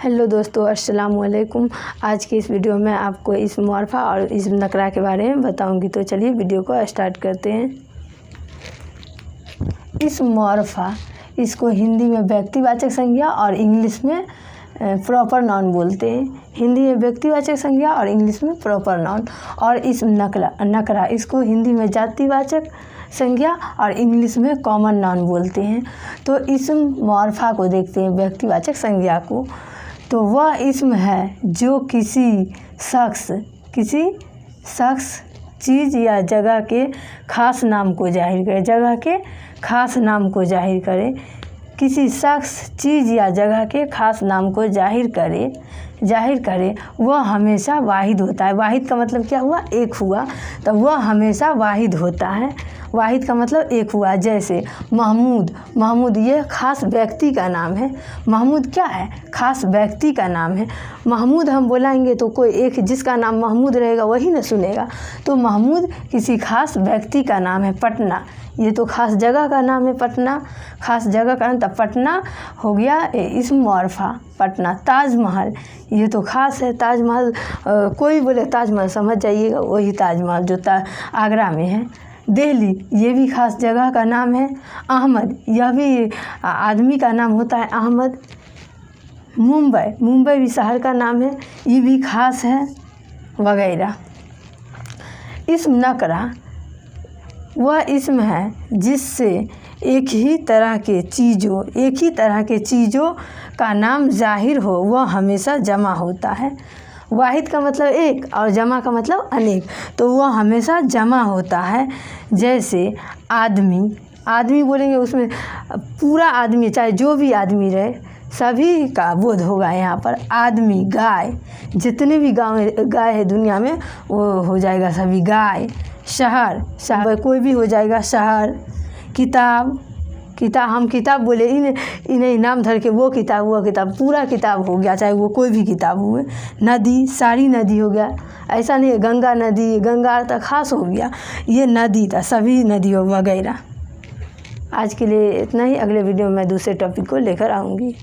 Hello दोस्तों, अस्सलाम वालेकुम। आज की इस वीडियो में आपको इस्म मुआरफा और इस्म नकरा के बारे में बताऊंगी। तो चलिए वीडियो को स्टार्ट करते हैं। इस्म मुआरफा, इसको हिंदी में व्यक्तिवाचक संज्ञा और इंग्लिश में प्रॉपर नाउन बोलते हैं। हिंदी में व्यक्तिवाचक संज्ञा और इंग्लिश में प्रॉपर नाउन। और इस्म नकरा, इसको हिंदी में जातिवाचक संज्ञा और इंग्लिश में कॉमन नाउन बोलते हैं। तो इस्म मुआरफा को देखते हैं, व्यक्तिवाचक संज्ञा को। तो वह इस्म है जो किसी शख्स, चीज़ या जगह के ख़ास नाम को जाहिर करे। जगह के ख़ास नाम को जाहिर करे। किसी शख्स, चीज़ या जगह के ख़ास नाम को जाहिर करे वह हमेशा वाहिद होता है। वाहिद का मतलब क्या हुआ? एक हुआ। तो वह हमेशा वाहिद होता है। वाहिद का मतलब एक हुआ। जैसे महमूद ये ख़ास व्यक्ति का नाम है। महमूद क्या है? ख़ास व्यक्ति का नाम है। महमूद हम बोलेंगे तो कोई एक जिसका नाम महमूद रहेगा वही न सुनेगा। तो महमूद किसी ख़ास व्यक्ति का नाम है। पटना, ये तो ख़ास जगह का नाम है। पटना ख़ास जगह का नाम, तब पटना हो गया इस्म मुआरफा। पटना। ताजमहल, ये तो ख़ास है। ताजमहल कोई बोले ताजमहल समझ जाइएगा, वही ताजमहल जो आगरा में है। दिल्ली, ये भी ख़ास जगह का नाम है। अहमद, यह भी आदमी का नाम होता है अहमद। मुंबई भी शहर का नाम है, ये भी ख़ास है, वगैरह। इस्म नकरा वह इस्म है जिससे एक ही तरह के चीज़ों का नाम जाहिर हो, वह हमेशा जमा होता है। वाहिद का मतलब एक और जमा का मतलब अनेक, तो वह हमेशा जमा होता है। जैसे आदमी बोलेंगे, उसमें पूरा आदमी, चाहे जो भी आदमी रहे, सभी का बोध होगा यहाँ पर। आदमी, गाय, जितने भी गाय है दुनिया में वो हो जाएगा सभी गाय। शहर कोई भी हो जाएगा शहर। किताब हम किताब बोले, इन्हें नाम धर के वो किताब पूरा किताब हो गया, चाहे वो कोई भी किताब हुए। नदी, सारी नदी हो गया। ऐसा नहीं है गंगा नदी, गंगा तक खास हो गया, ये नदी था, सभी नदियों वगैरह। आज के लिए इतना ही। अगले वीडियो में मैं दूसरे टॉपिक को लेकर आऊँगी।